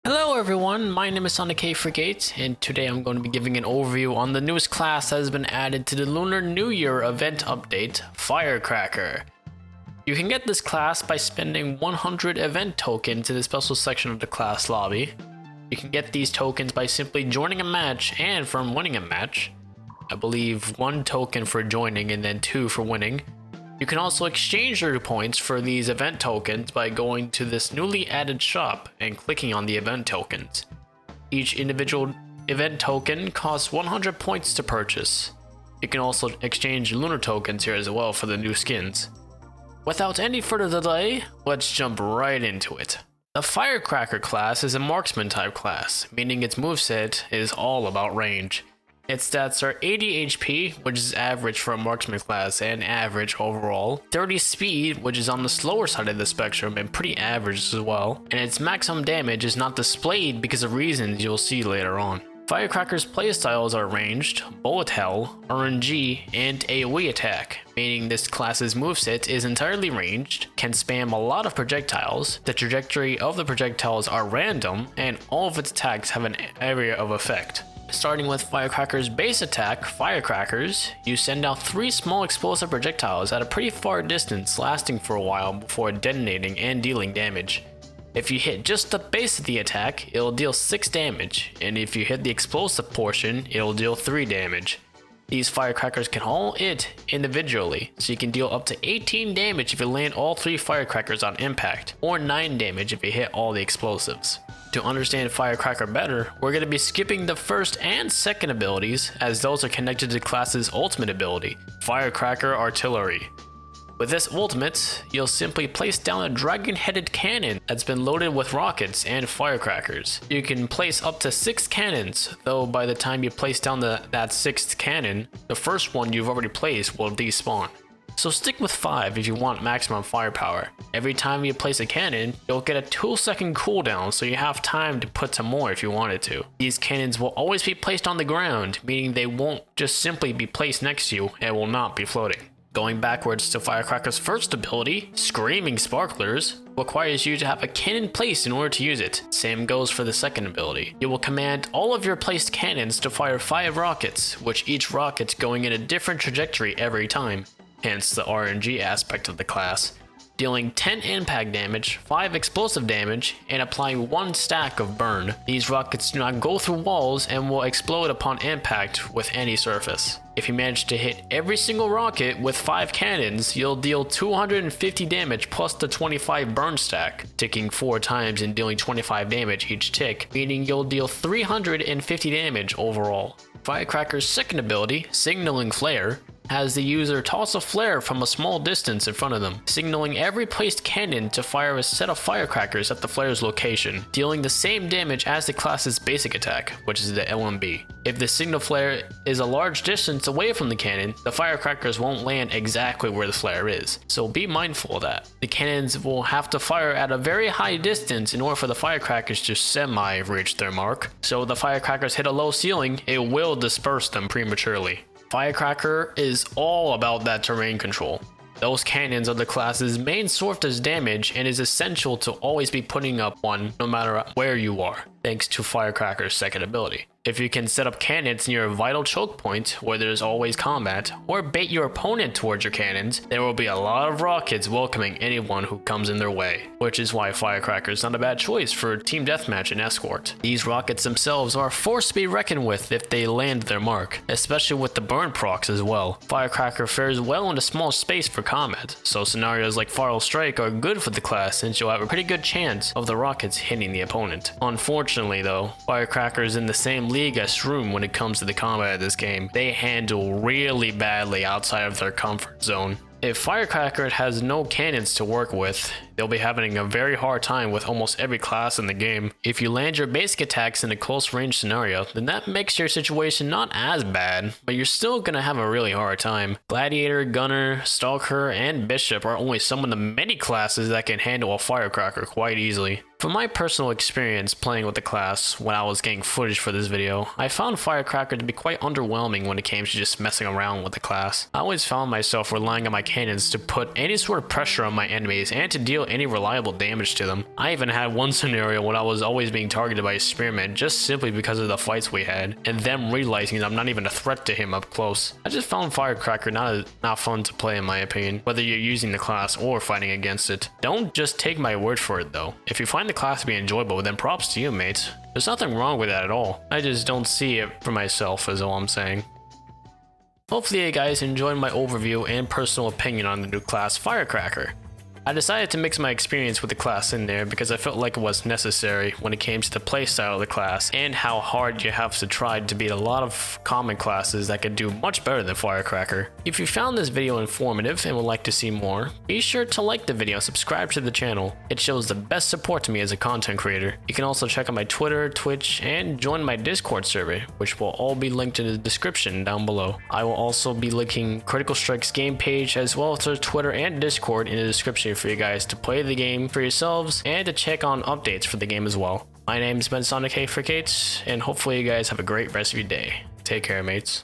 Hello everyone, my name is Sonic Frigate, and today I'm going to be giving an overview on the newest class that has been added to the Lunar New Year event update, Firecracker. You can get this class by spending 100 event tokens in the special section of the class lobby. You can get these tokens by simply joining a match and from winning a match. I believe 1 token for joining and then 2 for winning. You can also exchange your points for these event tokens by going to this newly added shop and clicking on the event tokens. Each individual event token costs 100 points to purchase. You can also exchange lunar tokens here as well for the new skins. Without any further delay, let's jump right into it. The Firecracker class is a marksman type class, meaning its moveset is all about range. Its stats are 80 HP, which is average for a marksman class and average overall, 30 speed, which is on the slower side of the spectrum and pretty average as well, and its maximum damage is not displayed because of reasons you'll see later on. Firecracker's playstyles are ranged, bullet hell, RNG, and AoE attack, meaning this class's moveset is entirely ranged, can spam a lot of projectiles, the trajectory of the projectiles are random, and all of its attacks have an area of effect. Starting with Firecracker's base attack, Firecrackers, you send out 3 small explosive projectiles at a pretty far distance, lasting for a while before detonating and dealing damage. If you hit just the base of the attack, it'll deal 6 damage, and if you hit the explosive portion, it'll deal 3 damage. These Firecrackers can all hit individually, so you can deal up to 18 damage if you land all 3 Firecrackers on impact, or 9 damage if you hit all the explosives. To understand Firecracker better, we're going to be skipping the first and second abilities, as those are connected to the class's ultimate ability, Firecracker Artillery. With this ultimate, you'll simply place down a dragon-headed cannon that's been loaded with rockets and firecrackers. You can place up to 6 cannons, though by the time you place down that 6th cannon, the first one you've already placed will despawn. So stick with 5 if you want maximum firepower. Every time you place a cannon, you'll get a 2-second cooldown, so you have time to put some more if you wanted to. These cannons will always be placed on the ground, meaning they won't just simply be placed next to you and will not be floating. Going backwards to Firecracker's first ability, Screaming Sparklers, requires you to have a cannon placed in order to use it. Same goes for the second ability. You will command all of your placed cannons to fire 5 rockets, which each rocket's going in a different trajectory every time. Hence the RNG aspect of the class, dealing 10 impact damage, 5 explosive damage, and applying 1 stack of burn. These rockets do not go through walls and will explode upon impact with any surface. If you manage to hit every single rocket with 5 cannons, you'll deal 250 damage plus the 25 burn stack, ticking 4 times and dealing 25 damage each tick, meaning you'll deal 350 damage overall. Firecracker's second ability, Signaling Flare, has the user toss a flare from a small distance in front of them, signaling every placed cannon to fire a set of firecrackers at the flare's location, dealing the same damage as the class's basic attack, which is the LMB. If the signal flare is a large distance away from the cannon, the firecrackers won't land exactly where the flare is, so be mindful of that. The cannons will have to fire at a very high distance in order for the firecrackers to semi-reach their mark, so if the firecrackers hit a low ceiling, it will disperse them prematurely. Firecracker is all about that terrain control. Those cannons are the class's main source of damage and is essential to always be putting up one no matter where you are, thanks to Firecracker's second ability. If you can set up cannons near a vital choke point where there's always combat, or bait your opponent towards your cannons, there will be a lot of rockets welcoming anyone who comes in their way, which is why Firecracker is not a bad choice for team deathmatch and escort. These rockets themselves are a force to be reckoned with if they land their mark, especially with the burn procs as well. Firecracker fares well in a small space for combat, so scenarios like Fatal Strike are good for the class since you'll have a pretty good chance of the rockets hitting the opponent. Unfortunately though, Firecracker is in the same league as Shroom when it comes to the combat of this game. They handle really badly outside of their comfort zone. If Firecracker has no cannons to work with, they'll be having a very hard time with almost every class in the game. If you land your basic attacks in a close range scenario, then that makes your situation not as bad, but you're still gonna have a really hard time. Gladiator, Gunner, Stalker, and Bishop are only some of the many classes that can handle a Firecracker quite easily. From my personal experience playing with the class when I was getting footage for this video, I found Firecracker to be quite underwhelming when it came to just messing around with the class. I always found myself relying on my cannons to put any sort of pressure on my enemies and to deal any reliable damage to them. I even had one scenario when I was always being targeted by a spearman just simply because of the fights we had, and them realizing I'm not even a threat to him up close. I just found Firecracker not fun to play in my opinion, whether you're using the class or fighting against it. Don't just take my word for it though. If you find the class to be enjoyable, then props to you, mates. There's nothing wrong with that at all. I just don't see it for myself is all I'm saying. Hopefully you guys enjoyed my overview and personal opinion on the new class Firecracker. I decided to mix my experience with the class in there because I felt like it was necessary when it came to the playstyle of the class and how hard you have to try to beat a lot of common classes that could do much better than Firecracker. If you found this video informative and would like to see more, be sure to like the video and subscribe to the channel. It shows the best support to me as a content creator. You can also check out my Twitter, Twitch, and join my Discord server, which will all be linked in the description down below. I will also be linking Critical Strike's game page as well as their Twitter and Discord in the description for you guys to play the game for yourselves and to check on updates for the game as well. My name has been Sonic K for Gates, and hopefully you guys have a great rest of your day. Take care, mates.